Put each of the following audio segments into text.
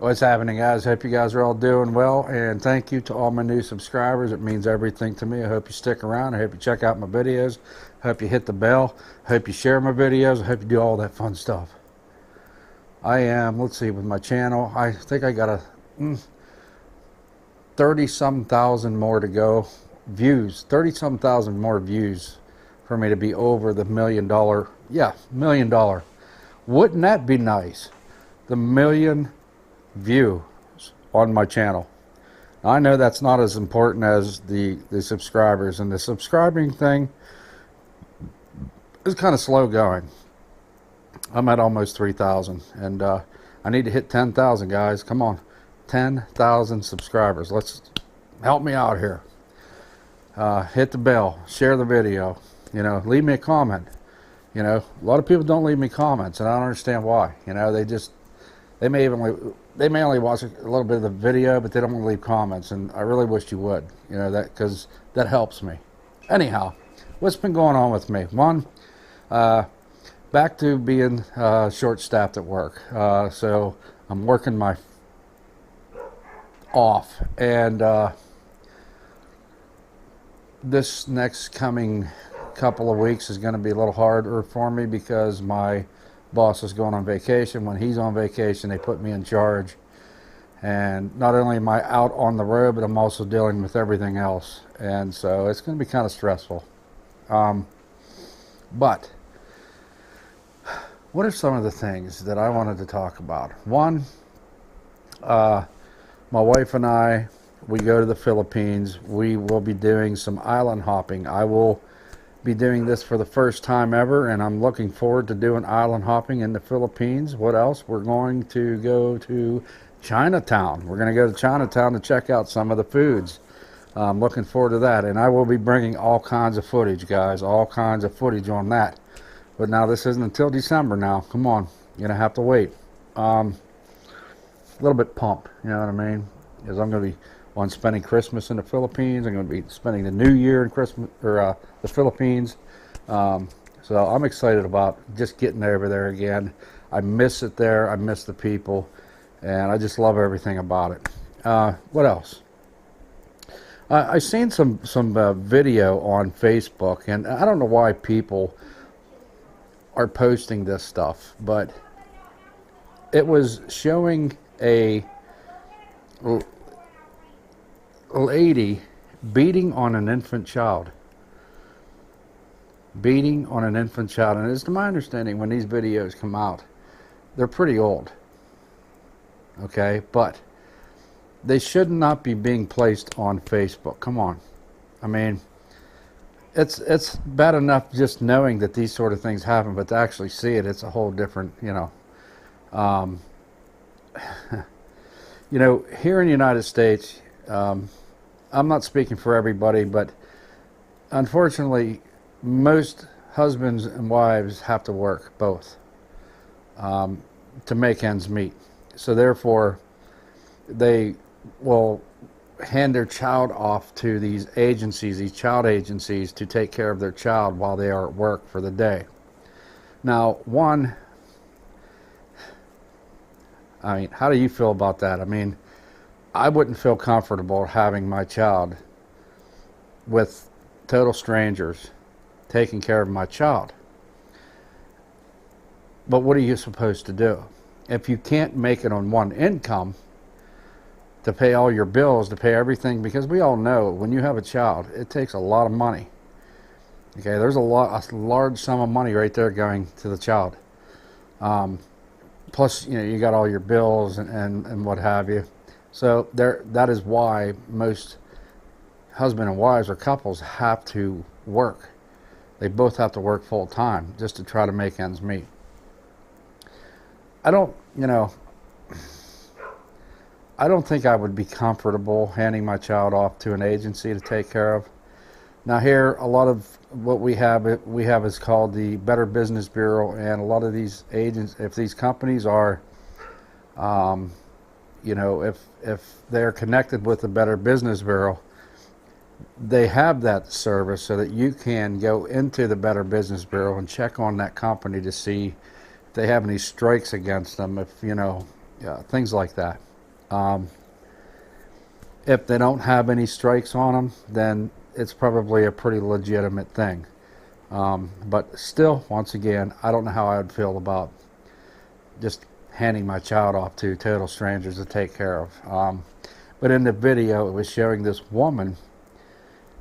What's happening, guys? Hope you guys are all doing well, and thank you to all my new subscribers. It means everything to me. I hope you stick around. I hope you check out my videos. I hope you hit the bell. I hope you share my videos. I hope you do all that fun stuff. I am, let's see, with my channel, I think I got a 30-some thousand more to go. Views, 30-some thousand more views for me to be over the $1 million. Yeah, $1 million. Wouldn't that be nice? The million views on my channel. I know that's not as important as the subscribers, and the subscribing thing is kind of slow going. I'm at almost 3,000, and I need to hit 10,000, guys. Come on, 10,000 subscribers. Let's help me out here. Hit the bell, share the video, you know, leave me a comment. You know, a lot of people don't leave me comments, and I don't understand why. You know, they may only watch a little bit of the video, but they don't want to leave comments, and I really wish you would. You know, that, because that helps me. Anyhow, what's been going on with me? One, back to being short-staffed at work. So I'm working my off, and this next coming couple of weeks is going to be a little harder for me because my boss is going on vacation. When he's on vacation, they put me in charge, and not only am I out on the road, but I'm also dealing with everything else, and so it's going to be kind of stressful. But what are some of the things that I wanted to talk about? One, my wife and I, we go to the Philippines. We will be doing some island hopping. I will be doing this for the first time ever, and I'm looking forward to doing island hopping in the Philippines. What else? We're going to go to Chinatown. We're going to go to Chinatown to check out some of the foods. I'm looking forward to that, and I will be bringing all kinds of footage, guys, all kinds of footage on that. But now this isn't until December now. Come on, you're going to have to wait. A little bit pumped, you know what I mean? Because I'm going to be spending Christmas in the Philippines. I'm going to be spending the New Year in Christmas, or the Philippines. So I'm excited about just getting over there again. I miss it there. I miss the people, and I just love everything about it. What else? I seen some video on Facebook, and I don't know why people are posting this stuff, but it was showing a lady beating on an infant child. Beating on an infant child. And it's to my understanding, when these videos come out, they're pretty old. Okay? But they should not be being placed on Facebook. Come on. I mean, it's bad enough just knowing that these sort of things happen, but to actually see it, it's a whole different, you know. You know, here in the United States, I'm not speaking for everybody, but unfortunately, most husbands and wives have to work both to make ends meet. So therefore, they will hand their child off to these agencies, these child agencies, to take care of their child while they are at work for the day. Now, one, I mean, how do you feel about that? I mean, I wouldn't feel comfortable having my child with total strangers taking care of my child. But what are you supposed to do? If you can't make it on one income to pay all your bills, to pay everything, because we all know when you have a child, it takes a lot of money. Okay, there's a large sum of money right there going to the child. Plus, you know, you got all your bills and what have you. So that is why most husband and wives or couples have to work. They both have to work full time just to try to make ends meet. I don't think I would be comfortable handing my child off to an agency to take care of. Now here, a lot of what we have is called the Better Business Bureau, and a lot of these agents, if these companies are, you know, if they're connected with the Better Business Bureau, they have that service so that you can go into the Better Business Bureau and check on that company to see if they have any strikes against them, if, you know, things like that. If they don't have any strikes on them, then it's probably a pretty legitimate thing. But still, once again, I don't know how I would feel about just handing my child off to total strangers to take care of. But in the video, it was showing this woman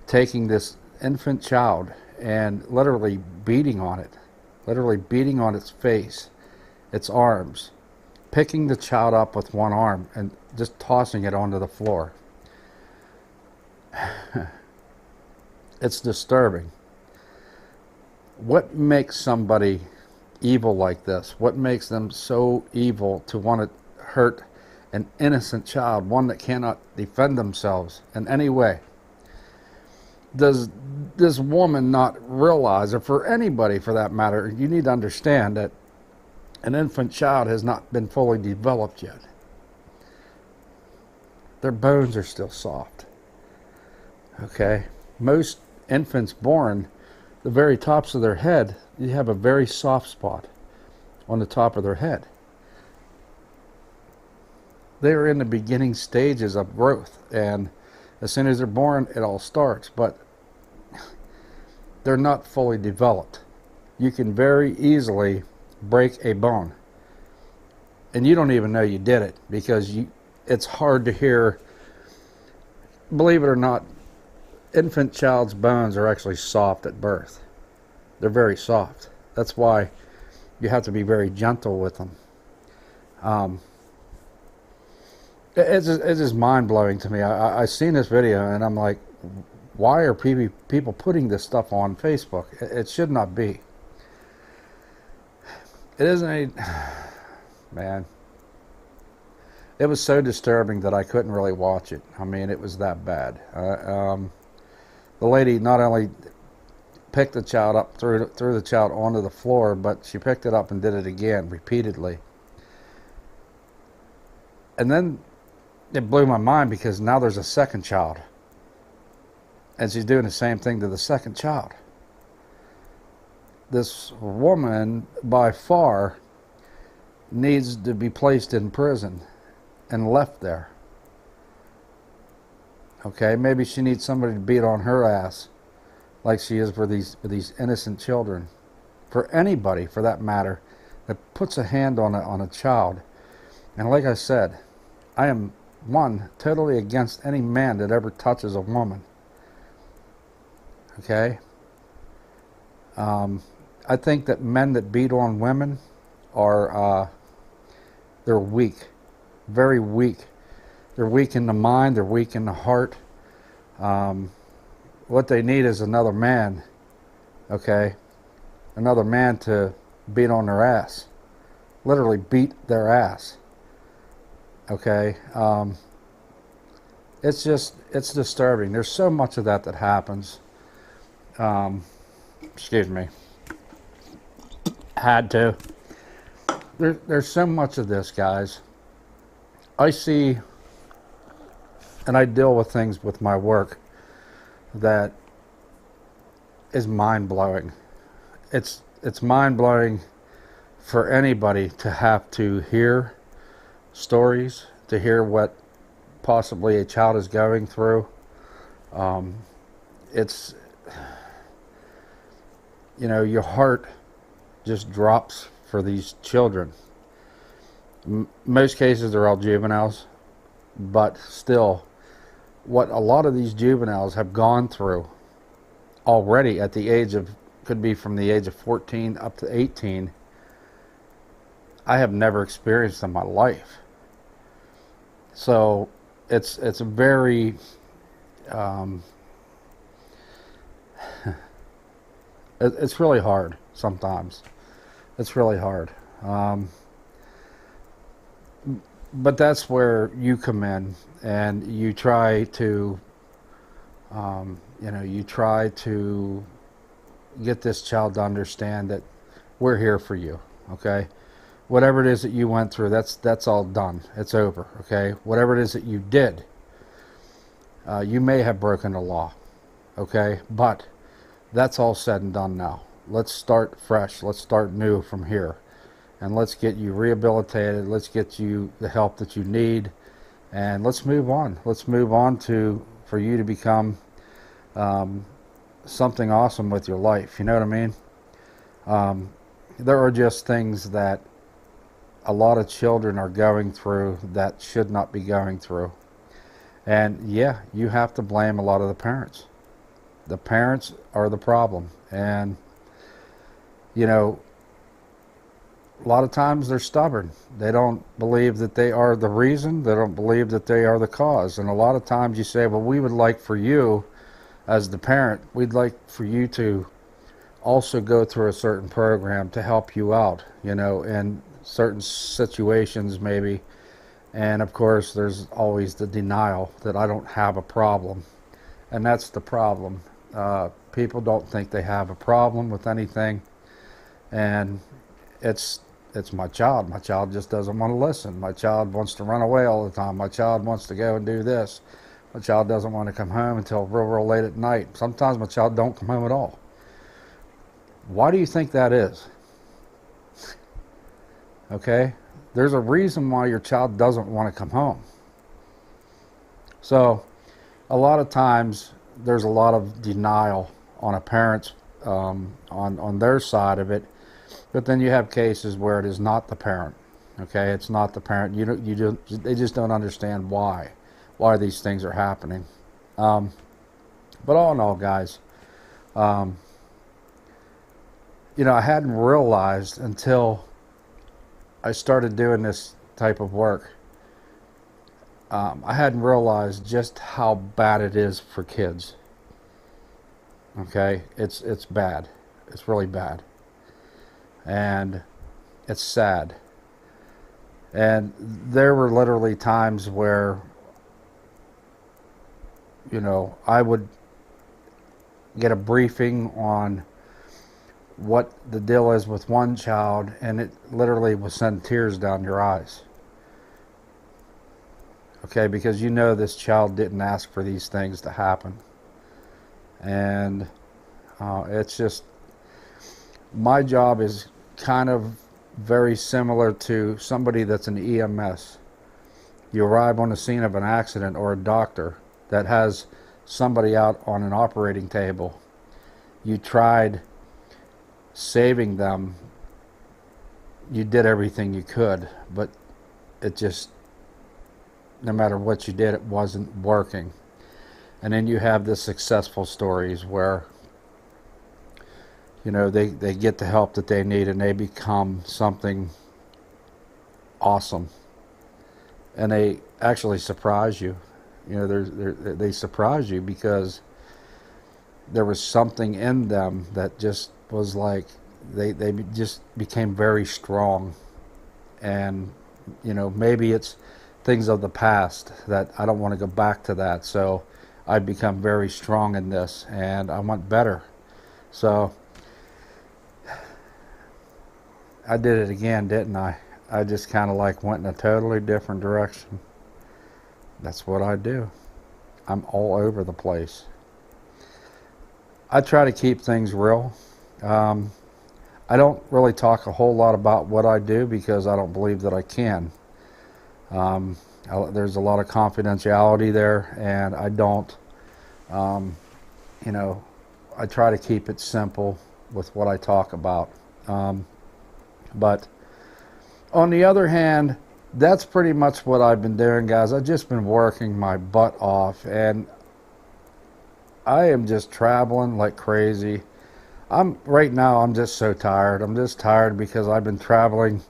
taking this infant child and literally beating on it, literally beating on its face, its arms, picking the child up with one arm and just tossing it onto the floor. It's disturbing. What makes somebody evil like this? What makes them so evil to want to hurt an innocent child, one that cannot defend themselves in any way? Does this woman not realize, or for anybody for that matter, you need to understand that an infant child has not been fully developed yet. Their bones are still soft. Okay? Most infants born, the very tops of their head, you have a very soft spot on the top of their head. They are in the beginning stages of growth, and as soon as they're born, it all starts, but they're not fully developed. You can very easily break a bone, and you don't even know you did it, because it's hard to hear. Believe it or not, infant child's bones are actually soft at birth. They're very soft. That's why you have to be very gentle with them. It's just mind-blowing to me. I seen this video and I'm like, why are people putting this stuff on Facebook? It should not be. It isn't a... Man. It was so disturbing that I couldn't really watch it. I mean, it was that bad. The lady not only picked the child up, threw the child onto the floor, but she picked it up and did it again repeatedly. And then it blew my mind, because now there's a second child, and she's doing the same thing to the second child. This woman, by far, needs to be placed in prison and left there. Okay, maybe she needs somebody to beat on her ass like she is for these innocent children. For anybody, for that matter, that puts a hand on a child. And like I said, I am, one, totally against any man that ever touches a woman. Okay? I think that men that beat on women are, they're weak. Very weak. They're weak in the mind. They're weak in the heart. What they need is another man. Okay? Another man to beat on their ass. Literally beat their ass. Okay? It's disturbing. There's so much of that happens. Excuse me. Had to. There's so much of this, guys. I see, and I deal with things with my work that is mind-blowing. It's mind-blowing for anybody to have to hear stories, to hear what possibly a child is going through. It's, you know, your heart just drops for these children. Most cases they're all juveniles, but still, what a lot of these juveniles have gone through already at the age of, could be from the age of 14 up to 18, I have never experienced in my life. So it's very it's really hard sometimes. It's really hard. But that's where you come in, and you try to, you try to get this child to understand that we're here for you, okay? Whatever it is that you went through, that's all done. It's over, okay? Whatever it is that you did, you may have broken the law, okay? But that's all said and done now. Let's start fresh. Let's start new from here. And let's get you rehabilitated. Let's get you the help that you need. and let's move on. Let's move on for you to become something awesome with your life. You know what I mean? There are just things that a lot of children are going through that should not be going through. And yeah, you have to blame a lot of the parents. The parents are the problem. And, you know, a lot of times they're stubborn. They don't believe that they are the reason. They don't believe that they are the cause. And a lot of times you say, well, we would like for you, as the parent, we'd like for you to also go through a certain program to help you out, you know, in certain situations maybe. And of course, there's always the denial that I don't have a problem. And that's the problem. People don't think they have a problem with anything. And it's my child. My child just doesn't want to listen. My child wants to run away all the time. My child wants to go and do this. My child doesn't want to come home until real late at night. Sometimes my child don't come home at all. Why do you think that is? Okay? There's a reason why your child doesn't want to come home. So, a lot of times, there's a lot of denial on a parent's, on their side of it. But then you have cases where it is not the parent. Okay? It's not the parent. They just don't understand why these things are happening. But all in all, guys, you know, I hadn't realized until I started doing this type of work. I hadn't realized just how bad it is for kids. Okay, it's bad. It's really bad, and it's sad. And there were literally times where, you know, I would get a briefing on what the deal is with one child, and it literally will send tears down your eyes. Okay, because you know this child didn't ask for these things to happen. And it's just, my job is kind of very similar to somebody that's an EMS. You arrive on the scene of an accident, or a doctor that has somebody out on an operating table. You tried saving them. You did everything you could, but it just, no matter what you did, it wasn't working. And then you have the successful stories where, you know, they get the help that they need and they become something awesome. And they actually surprise you. You know, they surprise you because there was something in them that just was like, they just became very strong. And, you know, maybe it's things of the past that I don't want to go back to that. So I've become very strong in this, and I want better. So I did it again, didn't I? I just kind of like went in a totally different direction. That's what I do. I'm all over the place. I try to keep things real. I don't really talk a whole lot about what I do because I don't believe that I can. There's a lot of confidentiality there, and I don't, you know, I try to keep it simple with what I talk about. But on the other hand, that's pretty much what I've been doing, guys. I've just been working my butt off, and I am just traveling like crazy. Right now, I'm just so tired. I'm just tired because I've been traveling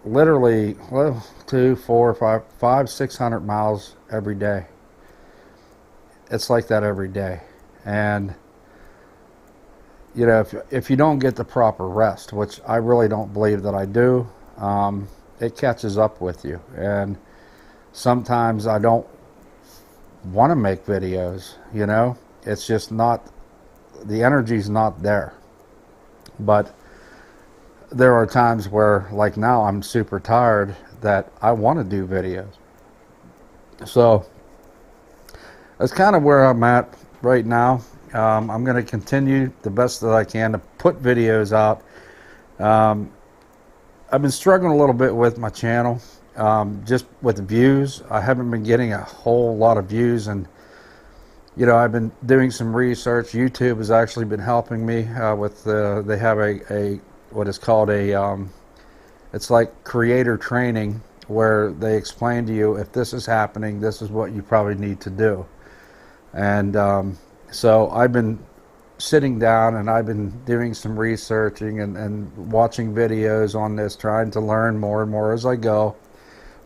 literally, well, 200, 400, 500, 600 miles every day. It's like that every day. And, you know, if you don't get the proper rest, which I really don't believe that I do, it catches up with you. And sometimes I don't want to make videos, you know. It's just not, the energy's not there. But there are times where, like now, I'm super tired that I want to do videos. So that's kind of where I'm at right now. I'm going to continue the best that I can to put videos out. I've been struggling a little bit with my channel, just with views. I haven't been getting a whole lot of views, and you know, I've been doing some research. YouTube has actually been helping me with they have a what is called a it's like creator training, where they explain to you, if this is happening, this is what you probably need to do. And so I've been sitting down and I've been doing some researching and watching videos on this, trying to learn more and more as I go.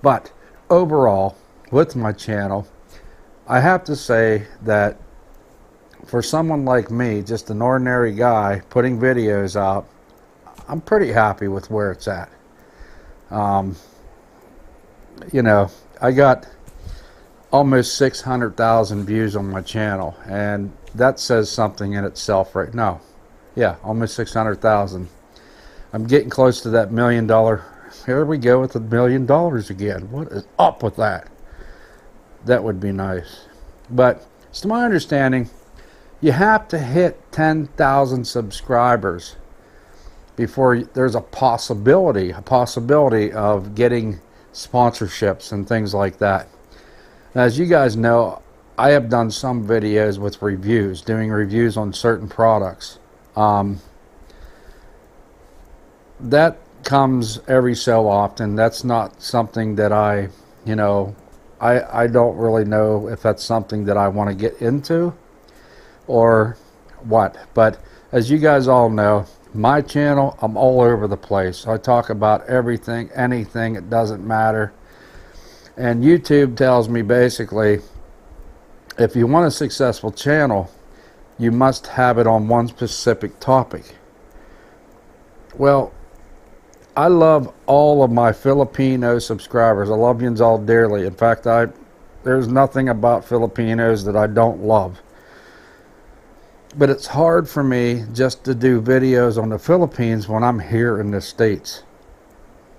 But overall, with my channel, I have to say that for someone like me, just an ordinary guy putting videos out, I'm pretty happy with where it's at. You know, I got almost 600,000 views on my channel, and that says something in itself right now. Yeah, almost 600,000. I'm getting close to that $1 million. Here we go with the $1 million again. What is up with that? That would be nice. But it's to my understanding, you have to hit 10,000 subscribers before there's a possibility of getting sponsorships and things like that. As you guys know, I have done some videos with reviews, doing reviews on certain products. That comes every so often. That's not something that I don't really know if that's something that I want to get into or what. But as you guys all know, my channel, I'm all over the place. I talk about everything, anything, it doesn't matter. And YouTube tells me basically, if you want a successful channel, you must have it on one specific topic. Well, I love all of my Filipino subscribers. I love yous all dearly. In fact, there's nothing about Filipinos that I don't love. But it's hard for me just to do videos on the Philippines when I'm here in the States.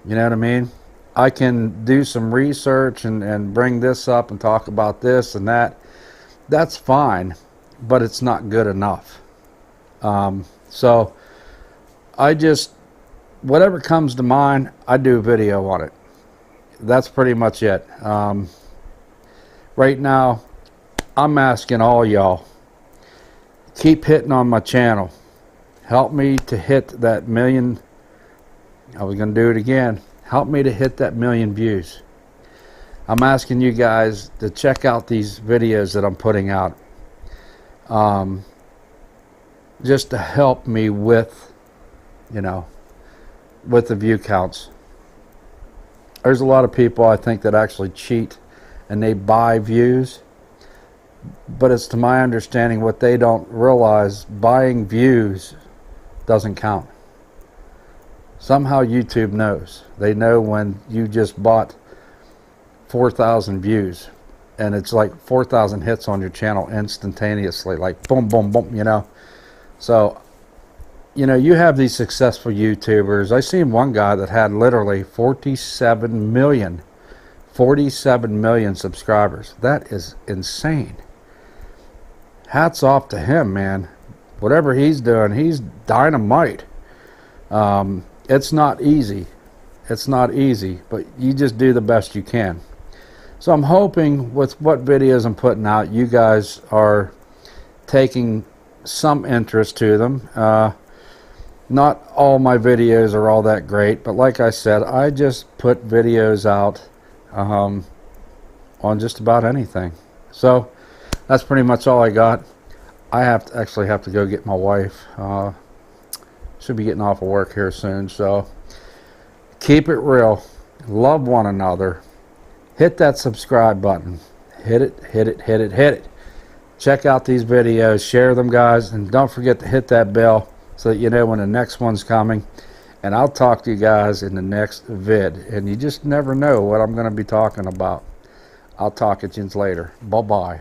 You know what I mean? I can do some research and bring this up and talk about this and that. That's fine, but it's not good enough. So I just, whatever comes to mind, I do a video on it. That's pretty much it. Right now, I'm asking all y'all, keep hitting on my channel. Help me to hit that million. I was going to do it again. Help me to hit that 1 million views. I'm asking you guys to check out these videos that I'm putting out. Just to help me with, with the view counts. There's a lot of people, I think, that actually cheat and they buy views. But it's to my understanding, what they don't realize, buying views doesn't count. Somehow YouTube knows. They know when you just bought 4,000 views, and it's like 4,000 hits on your channel instantaneously, like boom, boom, boom, So, you have these successful YouTubers. I seen one guy that had literally 47 million subscribers. That is insane. Hats off to him, man. Whatever he's doing, he's dynamite. It's not easy. It's not easy, but you just do the best you can. So I'm hoping with what videos I'm putting out, you guys are taking some interest to them. Not all my videos are all that great, but like I said, I just put videos out on just about anything. So that's pretty much all I got. I actually have to go get my wife. Should be getting off of work here soon. So keep it real. Love one another. Hit that subscribe button. Hit it, hit it, hit it, hit it. Check out these videos. Share them, guys. And don't forget to hit that bell so that you know when the next one's coming. And I'll talk to you guys in the next vid. And you just never know what I'm going to be talking about. I'll talk to you later. Bye-bye.